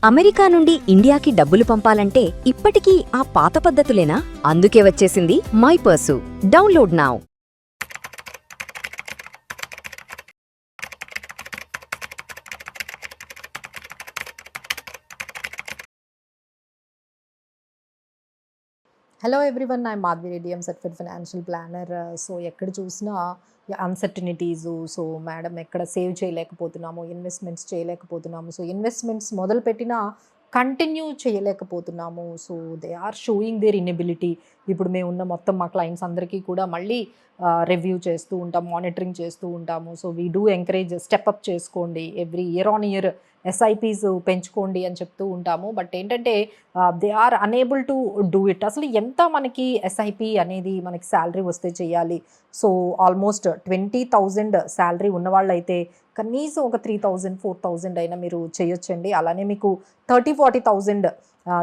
America నుండి ఇండియాకి డబ్బులు పంపాలంటే ఇప్పటికీ ఆ పాత పద్ధతులేనా? అందుకే వచ్చేసింది my purse. Download now. Hello everyone, I Madhavi Reddy, I'm certified financial planner. So ఎక్కడ చూసినా అన్సర్టనిటీసు. సో మేడం ఎక్కడ సేవ్ చేయలేకపోతున్నాము, ఇన్వెస్ట్మెంట్స్ చేయలేకపోతున్నాము. సో ఇన్వెస్ట్మెంట్స్ మొదలుపెట్టినా కంటిన్యూ చేయలేకపోతున్నాము. So they are showing their inability. ఇప్పుడు మేము ఉన్న మొత్తం మా క్లయింట్స్ అందరికీ కూడా మళ్ళీ రివ్యూ చేస్తూ ఉంటాం, మానిటరింగ్ చేస్తూ ఉంటాము. So we do encourage step up చేసుకోండి, every year on year SIPs పెంచుకోండి అని చెప్తూ ఉంటాము. బట్ ఏంటంటే they are unable to do it. అసలు ఎంత మనకి ఎస్ఐపి అనేది మనకి శాలరీ వస్తే చేయాలి? సో ఆల్మోస్ట్ 20,000 శాలరీ ఉన్నవాళ్ళైతే కనీసం ఒక 3,000 4,000 అయినా మీరు చేయొచ్చండి. అలానే మీకు 30,000-40,000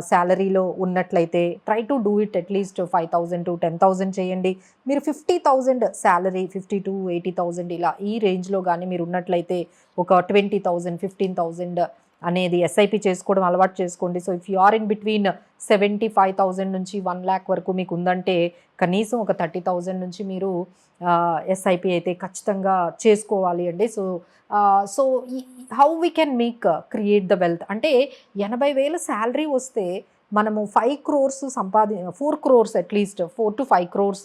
శాలరీలో ఉన్నట్లయితే try to do it at least 5,000 to 10,000 చేయండి. మీరు 50,000 శాలరీ, 50,000-80,000 ఇలా ఈ రేంజ్లో కానీ మీరు ఉన్నట్లయితే ఒక 20,000 15,000 అనేది ఎస్ఐపి చేసుకోవడం అలవాటు చేసుకోండి. So if you are in between 75,000 నుంచి 1 lakh వరకు మీకు ఉందంటే కనీసం ఒక 30,000 నుంచి మీరు ఎస్ఐపి అయితే ఖచ్చితంగా చేసుకోవాలి అండి. So how we can make create the wealth అంటే 80,000 శాలరీ వస్తే మనము 5 crores 4 crores at least 4 to 5 crores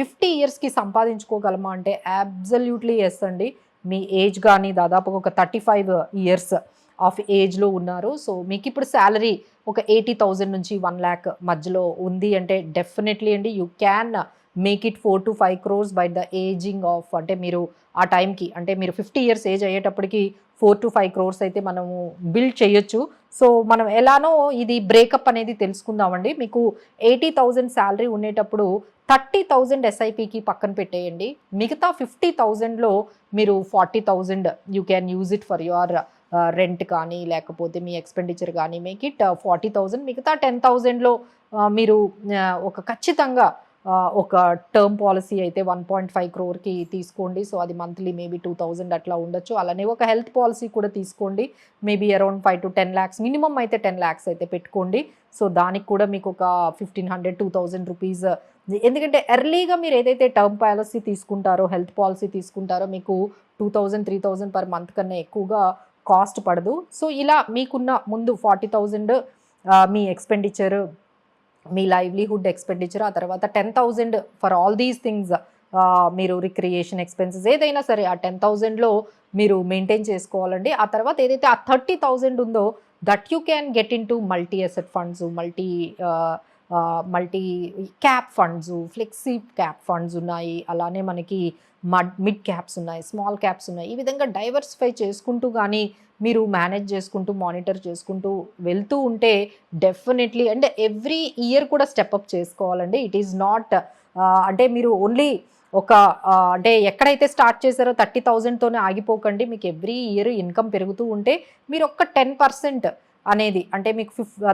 50 yearsకి సంపాదించుకోగలమా అంటే అబ్సల్యూట్లీ ఎస్ అండి. మీ ఏజ్ కానీ దాదాపుగా ఒక 35 years ఆఫ్ ఏజ్లో ఉన్నారు. సో మీకు ఇప్పుడు శాలరీ ఒక 80,000 నుంచి 1 lakh మధ్యలో ఉంది అంటే డెఫినెట్లీ అండి you can make it 4 to 5 crores by the ageing of, అంటే మీరు ఆ టైంకి అంటే మీరు 50 years ఏజ్ అయ్యేటప్పటికి 4 to 5 crores అయితే మనము బిల్డ్ చేయొచ్చు. సో మనం ఎలానో ఇది బ్రేకప్ అనేది తెలుసుకుందామండి. మీకు 80,000 శాలరీ ఉండేటప్పుడు 30,000 ఎస్ఐపికి పక్కన పెట్టేయండి. మిగతా 50,000లో మీరు 40,000 you can use it for your rent కానీ లేకపోతే మీ ఎక్స్పెండిచర్ కానీ. Make it 40,000. మిగతా 10,000లో మీరు ఒక ఖచ్చితంగా ఒక టర్మ్ పాలసీ అయితే 1.5 crore తీసుకోండి. సో అది మంత్లీ మేబీ 2,000 అట్లా ఉండొచ్చు. అలానే ఒక హెల్త్ పాలసీ కూడా తీసుకోండి, maybe around 5 to 10 lakhs, minimum అయితే 10 lakhs అయితే పెట్టుకోండి. సో దానికి కూడా మీకు ఒక 1,500-2,000 రూపీస్. ఎందుకంటే ఎర్లీగా మీరు ఏదైతే టర్మ్ పాలసీ తీసుకుంటారో, హెల్త్ పాలసీ తీసుకుంటారో మీకు 2,000-3,000 పర్ మంత్ కన్నా ఎక్కువగా కాస్ట్ పడదు. సో ఇలా మీకున్న ముందు 40,000 మీ ఎక్స్పెండిచర్, మీ లైవ్లీహుడ్ ఎక్స్పెండిచర్, ఆ తర్వాత 10,000 ఫర్ ఆల్ దీస్ థింగ్స్. మీరు రిక్రియేషన్ ఎక్స్పెన్సెస్ ఏదైనా సరే ఆ 10,000లో మీరు మెయింటైన్ చేసుకోవాలండి. ఆ తర్వాత ఏదైతే ఆ 30,000 ఉందో that you can get in to multi asset funds, multi cap funds, flexi cap funds ఉన్నాయి. అలానే మనకి మిడ్ క్యాప్స్ ఉన్నాయి, స్మాల్ క్యాప్స్ ఉన్నాయి. ఈ విధంగా డైవర్సిఫై చేసుకుంటూ కానీ మీరు మేనేజ్ చేసుకుంటూ మానిటర్ చేసుకుంటూ వెళ్తూ ఉంటే డెఫినెట్లీ అండ్ ఎవ్రీ ఇయర్ కూడా స్టెప్అప్ చేసుకోవాలండి. ఇట్ ఈజ్ నాట్ అంటే మీరు ఓన్లీ ఒక అంటే ఎక్కడైతే స్టార్ట్ చేశారో 30,000తోనే ఆగిపోకండి. మీకు ఎవ్రీ ఇయర్ ఇన్కమ్ పెరుగుతూ ఉంటే మీరు ఒక్క 10% అనేది అంటే మీకు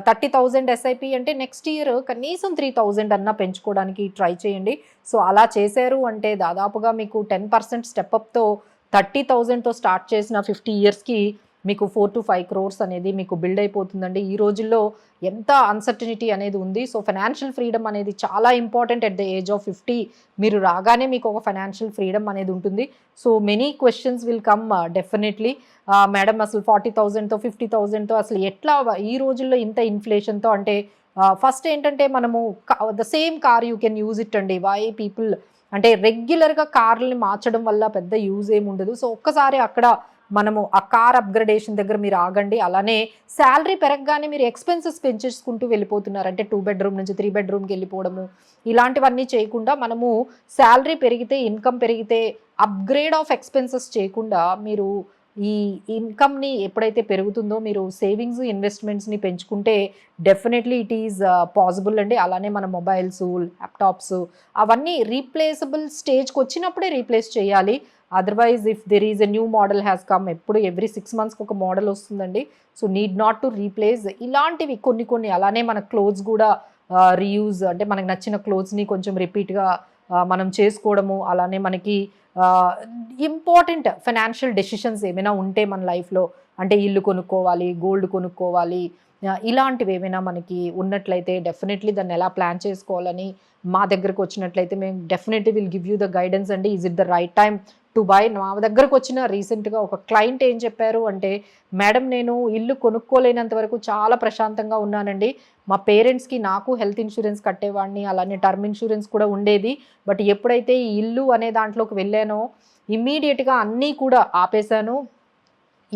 30,000 ఎస్ఐపి అంటే నెక్స్ట్ ఇయర్ కనీసం 3,000 అన్నా పెంచుకోవడానికి ట్రై చేయండి. సో అలా చేశారు అంటే దాదాపుగా మీకు 10% స్టెప్అప్తో 30,000తో స్టార్ట్ చేసిన 50 yearsకి మీకు 4 to 5 crores అనేది మీకు బిల్డ్ అయిపోతుందండి. ఈ రోజుల్లో ఎంత అన్సర్టనిటీ అనేది ఉంది. సో ఫైనాన్షియల్ ఫ్రీడమ్ అనేది చాలా important. At the age of 50 మీరు రాగానే మీకు ఒక ఫైనాన్షియల్ ఫ్రీడమ్ అనేది ఉంటుంది. So many questions will come definitely. Madam అసలు 40,000తో 50,000తో అసలు ఎట్లా ఈ రోజుల్లో ఇంత ఇన్ఫ్లేషన్తో అంటే ఫస్ట్ ఏంటంటే మనము the same car you can use it అండి. వై పీపుల్ అంటే రెగ్యులర్గా కార్లని మార్చడం వల్ల పెద్ద యూజ్ ఏమి ఉండదు. సో ఒక్కసారి అక్కడ మనము ఆ కార్ అప్గ్రేడేషన్ దగ్గర మీరు ఆగండి. అలానే శాలరీ పెరగగానే మీరు ఎక్స్పెన్సెస్ పెంచేసుకుంటూ వెళ్ళిపోతున్నారు. అంటే 2 bedroom నుంచి 3 bedroomకి వెళ్ళిపోవడము ఇలాంటివన్నీ చేయకుండా మనము శాలరీ పెరిగితే, ఇన్కమ్ పెరిగితే అప్గ్రేడ్ ఆఫ్ ఎక్స్పెన్సెస్ చేయకుండా మీరు ఈ ఇన్కమ్ని ఎప్పుడైతే పెరుగుతుందో మీరు సేవింగ్స్, ఇన్వెస్ట్మెంట్స్ని పెంచుకుంటే డెఫినెట్లీ ఇట్ ఈజ్ పాసిబుల్ అండి. అలానే మన మొబైల్స్, ల్యాప్టాప్స్ అవన్నీ రీప్లేసబుల్ స్టేజ్కి వచ్చినప్పుడే రీప్లేస్ చేయాలి. Otherwise if there is a new model has come, ఎప్పుడు ఎవ్రీ 6 monthsకి ఒక మోడల్ వస్తుందండి. So need not to replace ఇలాంటివి కొన్ని అలానే మన క్లోత్స్ కూడా రీయూజ్ అంటే మనకు నచ్చిన క్లోత్స్ని కొంచెం రిపీట్గా మనం చేసుకోవడము, అలానే మనకి ఇంపార్టెంట్ ఫైనాన్షియల్ డెసిషన్స్ ఏమైనా ఉంటే మన లైఫ్లో, అంటే ఇల్లు కొనుక్కోవాలి, గోల్డ్ కొనుక్కోవాలి, ఇలాంటివి ఏమైనా మనకి ఉన్నట్లయితే డెఫినెట్లీ దాన్ని ఎలా ప్లాన్ చేసుకోవాలని మా దగ్గరకు వచ్చినట్లయితే మేము definitely will give you the guidance అండి. Is it the right time to buy? మా దగ్గరకు వచ్చిన రీసెంట్గా ఒక క్లయింట్ ఏం చెప్పారు అంటే, మేడం నేను ఇల్లు కొనుక్కోలేనంత వరకు చాలా ప్రశాంతంగా ఉన్నానండి. మా పేరెంట్స్కి నాకు హెల్త్ ఇన్సూరెన్స్ కట్టేవాడిని, అలానే టర్మ్ ఇన్సూరెన్స్ కూడా ఉండేది. బట్ ఎప్పుడైతే ఈ ఇల్లు అనే దాంట్లోకి వెళ్ళానో ఇమ్మీడియట్గా అన్నీ కూడా ఆపేశాను.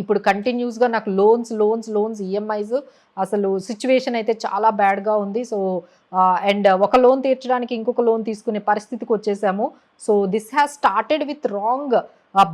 ఇప్పుడు కంటిన్యూస్గా నాకు లోన్స్ ఈఎంఐస్, అసలు సిచ్యువేషన్ అయితే చాలా బ్యాడ్గా ఉంది. సో అండ్ ఒక లోన్ తీర్చడానికి ఇంకొక లోన్ తీసుకునే పరిస్థితికి వచ్చేసాము. So this has started with wrong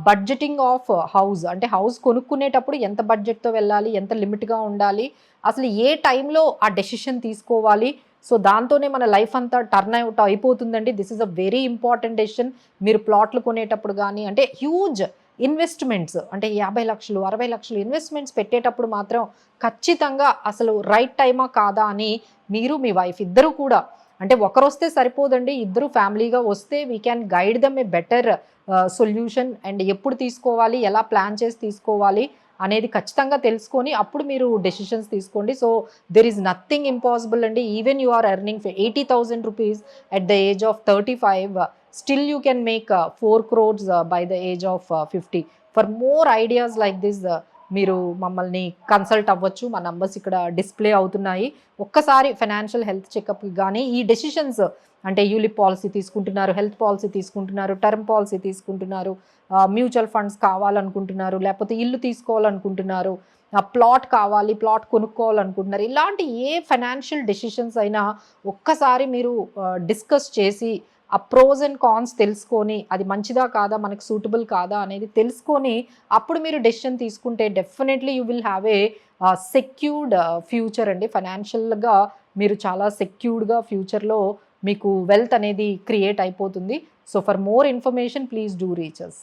budgeting of house. అంటే హౌస్ కొనుక్కునేటప్పుడు ఎంత బడ్జెట్తో వెళ్ళాలి, ఎంత లిమిట్గా ఉండాలి, అసలు ఏ టైంలో ఆ డెసిషన్ తీసుకోవాలి. సో దాంతోనే మన లైఫ్ అంతా టర్న్ అవుట్ అయిపోతుందండి. This is a very important decision. మీరు ప్లాట్లు కొనేటప్పుడు కానీ, అంటే హ్యూజ్ ఇన్వెస్ట్మెంట్స్, అంటే 50 లక్షలు 60 లక్షలు ఇన్వెస్ట్మెంట్స్ పెట్టేటప్పుడు మాత్రం ఖచ్చితంగా అసలు రైట్ టైమా కాదా అని మీరు మీ వైఫ్ ఇద్దరు కూడా, అంటే ఒకరు వస్తే సరిపోదండి, ఇద్దరు ఫ్యామిలీగా వస్తే we can guide dum A better solution. And ఎప్పుడు తీసుకోవాలి, ఎలా ప్లాన్ చేసి తీసుకోవాలి అనేది ఖచ్చితంగా తెలుసుకొని అప్పుడు మీరు డెసిషన్స్ తీసుకోండి. So there is nothing impossible అండి. Even you are earning 80,000 rupees at the age of 35, still you can make 4 crores by the age of 50. For more ideas like this, మీరు మమ్మల్ని కన్సల్ట్ అవ్వచ్చు. మా నంబర్స్ ఇక్కడ display అవుతున్నాయి. ఒక్కసారి financial health చెకప్కి కానీ ఈ డెసిషన్స్, అంటే యూలిప్ పాలసీ తీసుకుంటున్నారు, హెల్త్ పాలసీ తీసుకుంటున్నారు, టర్మ్ పాలసీ తీసుకుంటున్నారు, మ్యూచువల్ ఫండ్స్ కావాలనుకుంటున్నారు, లేకపోతే ఇల్లు తీసుకోవాలనుకుంటున్నారు, ప్లాట్ కావాలి, ప్లాట్ కొనుక్కోవాలనుకుంటున్నారు, ఇలాంటి ఏ ఫైనాన్షియల్ డెసిషన్స్ అయినా ఒక్కసారి మీరు డిస్కస్ చేసి ఆ ప్రోస్ అండ్ కాన్స్ తెలుసుకొని అది మంచిదా కాదా, మనకు సూటబుల్ కాదా అనేది తెలుసుకొని అప్పుడు మీరు డెసిషన్ తీసుకుంటే definitely you will have a secured future అండి. ఫైనాన్షియల్గా మీరు చాలా సెక్యూర్డ్గా ఫ్యూచర్లో మీకు వెల్త్ అనేది క్రియేట్ అయిపోతుంది. So for more information please do reach us.